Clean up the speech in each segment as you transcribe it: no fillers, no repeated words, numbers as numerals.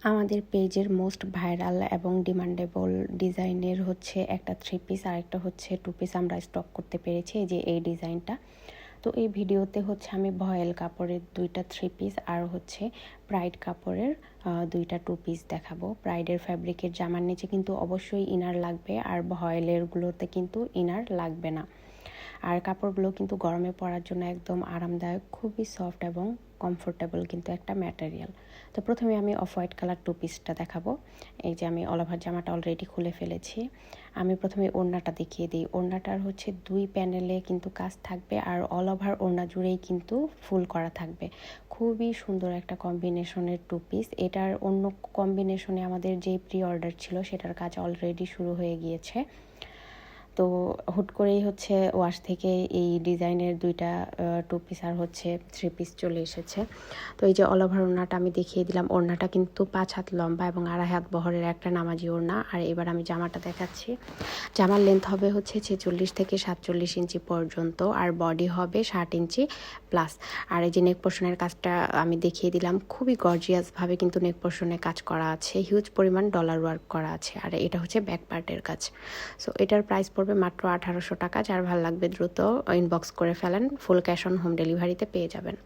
আমাদের পেজের most viral এবং ডিমান্ডেবল ডিজাইনের হচ্ছে একটা 3 পিস আর একটা হচ্ছে 2 পিস আমরা স্টক করতে পেরেছি, এই যে এই ডিজাইনটা। তো এই ভিডিওতে হচ্ছে আমি ভয়েল কাপড়ের 2টা 3 পিস আর হচ্ছে প্রাইড কাপড়ের 2টা 2 পিস দেখাবো। প্রাইডের ফ্যাব্রিকের জামার নিচে কিন্তু অবশ্যই ইনার লাগবে, আর ভয়েলেরগুলোতে কিন্তু ইনার লাগবে না। আর কাপড়গুলো কিন্তু গরমে পরার জন্য একদম আরামদায়ক, খুবই সফট এবং কমফোর্টেবল কিন্তু একটা ম্যাটেরিয়াল। তো প্রথমে আমি অফ হোয়াইট কালার 2 পিসটা দেখাবো। এই যে আমি অল ওভার জামাটা অলরেডি খুলে ফেলেছি। আমি প্রথমে ওড়নাটা দেখিয়ে দিই। ওড়নাটার হচ্ছে 2 প্যানেলে কিন্তু কাজ থাকবে, আর অল ওভার ওড়না জুড়েই কিন্তু ফুল করা থাকবে। খুবই সুন্দর একটা কম্বিনেশনের 2 পিস। এটার অন্য কম্বিনেশনে আমাদের যে প্রি অর্ডার ছিল সেটার কাজ অলরেডি শুরু হয়ে গিয়েছে। তো হুট করেই হচ্ছে ওয়াশ থেকে এই ডিজাইনের 2টা 2 পিস আর হচ্ছে 3 পিস চলে এসেছে। তো এই যে অল ওভার ওড়নাটা আমি দেখিয়ে দিলাম। ওড়নাটা কিন্তু 5 হাত লম্বা এবং 2.5 হাত বহরের একটা নামাজি ওড়না। আর এবার আমি জামাটা দেখাচ্ছি। জামার লেন্থ হবে হচ্ছে 46 থেকে 47 ইঞ্চি পর্যন্ত, আর বডি হবে 60 ইঞ্চি প্লাস। আর এই যে নেক পোর্শনের কাজটা আমি দেখিয়ে দিলাম, খুবই গর্জিয়াসভাবে কিন্তু নেক পোর্শনে কাজ করা আছে, হিউজ পরিমাণ ডলার ওয়ার্ক করা আছে। আর এটা হচ্ছে ব্যাক পার্টের কাজ। সো এটার প্রাইস পড়বে মাত্র 1800 টাকা। যার ভালো লাগবে দ্রুত ইনবক্স করে ফেলেন, ফুল ক্যাশ অন হোম ডেলিভারিতে পেয়ে যাবেন।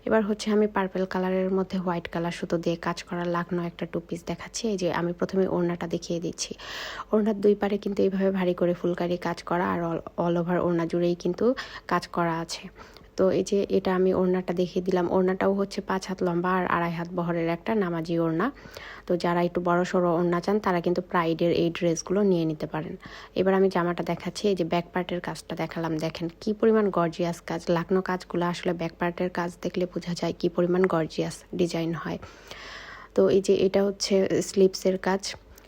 এবার হচ্ছে আমি পার্পল কালারের মধ্যে হোয়াইট কালার সুতো দিয়ে কাজ করা লাখনো একটা 2 পিস দেখাচ্ছি। এই যে আমি প্রথমে ওড়নাটা দেখিয়ে দিচ্ছি। ওড়নার 2 পারে কিন্তু এইভাবে ভারী করে ফুলকারি কাজ করা, আর অল ওভার ওড়না জুড়েই কিন্তু কাজ করা আছে। তো এই যে এটা আমি ওড়নাটা দেখিয়ে দিলাম। ওড়নাটাও হচ্ছে 5 হাত লম্বা আর 2.5 হাত বহরের একটা নামাজি ওড়না। তো যারা একটু বড় সড়ো ওড়না চান তারা কিন্তু প্রাইডের এই ড্রেসগুলো নিয়ে নিতে পারেন। এবার আমি জামাটা দেখাচ্ছি। এই যে ব্যাক পার্টের কাজটা দেখালাম, দেখেন কি পরিমাণ গর্জিয়াস কাজ। লাখনো কাজগুলো আসলে ব্যাক পার্টের কাজ দেখলে বোঝা যায় কি পরিমাণ গর্জিয়াস ডিজাইন হয়। তো এই যে এটা হচ্ছে স্লিভসের কাজ,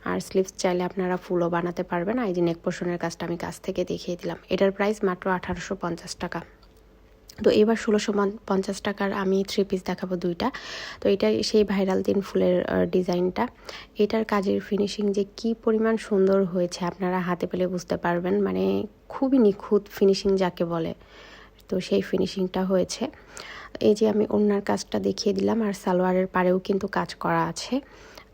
আর স্লিভস চাইলে আপনারা ফুলও বানাতে পারবেন। আর এই যে নেক পোর্শনের কাজটা আমি কাছ থেকে দেখিয়ে দিলাম। এটার প্রাইস মাত্র 1850 টাকা। তো এবার 1650 টাকার আমি 3 পিস দেখাবো 2টা। তো এটা সেই ভাইরাল 3 ফুলের ডিজাইনটা। এটার কাজের ফিনিশিং যে কি পরিমাণ সুন্দর হয়েছে আপনারা হাতে পেলে বুঝতে পারবেন, মানে খুবই নিখুঁত ফিনিশিং যাকে বলে, তো সেই ফিনিশিংটা হয়েছে। এই যে আমি ওড়নার কাজটা দেখিয়ে দিলাম, আর সালোয়ারের পাড়েও কিন্তু কাজ করা আছে।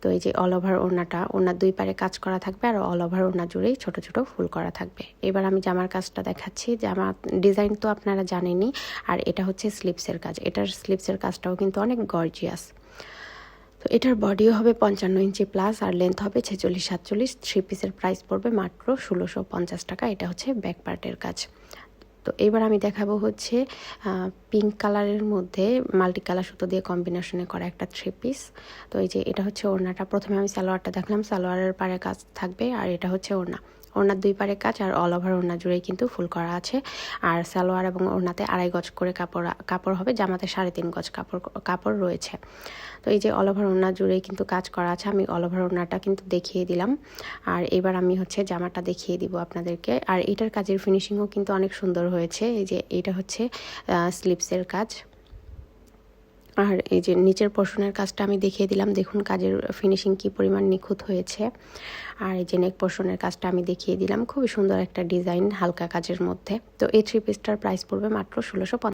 তো এই যে অল ওভার ওড়নাটা, ওড়নার 2 পারে কাজ করা থাকবে, আর অল ওভার ওড়না জুড়েই ছোট ছোট ফুল করা থাকবে। এবার আমি জামার কাজটা দেখাচ্ছি। জামা ডিজাইন তো আপনারা জানেনই, আর এটা হচ্ছে স্লিভসের কাজ। এটার স্লিভসের কাজটাও কিন্তু অনেক গর্জিয়াস। তো এটার বডিও হবে 55 ইঞ্চি প্লাস, আর লেন্থ হবে 46-47। 3 পিসের প্রাইস পড়বে মাত্র 1650 টাকা। এটা হচ্ছে ব্যাক পার্টের কাজ। তো এবার আমি দেখাবো হচ্ছে পিঙ্ক কালারের মধ্যে মাল্টি কালার সুতো দিয়ে কম্বিনেশনে করা একটা 3 পিস। তো এই যে এটা হচ্ছে ওড়নাটা। প্রথমে আমি সালোয়ারটা দেখলাম, সালোয়ারের পাড়ে কাজ থাকবে, আর এটা হচ্ছে ওড়না। ওড়নার 2 পারে কাজ, আর অল ওভার ওড়না জুড়েই কিন্তু ফুল করা আছে। আর সালোয়ার এবং ওড়নাতে 2.5 গজ করে কাপড় হবে, জামাতে 3.5 গজ কাপড় রয়েছে। তো এই যে অল ওভার ওড়না জুড়েই কিন্তু কাজ করা আছে। আমি অল ওভার ওড়নাটা কিন্তু দেখিয়ে দিলাম। আর এবার আমি হচ্ছে জামাটা দেখিয়ে দিব আপনাদেরকে। আর এটার কাজের ফিনিশিংও কিন্তু অনেক সুন্দর হয়েছে। এই যে এটা হচ্ছে স্লিভসের কাজ, আর এই যে নিচের পোর্শনের কাজটা আমি দেখিয়ে দিলাম। দেখুন কাজের ফিনিশিং কি পরিমাণ নিখুঁত হয়েছে। আর এই যে নেক পোর্শনের কাজটা আমি দেখিয়ে দিলাম, খুবই সুন্দর একটা ডিজাইন হালকা কাজের মধ্যে। তো এই 3 পিসটার প্রাইস পড়বে মাত্র 1650।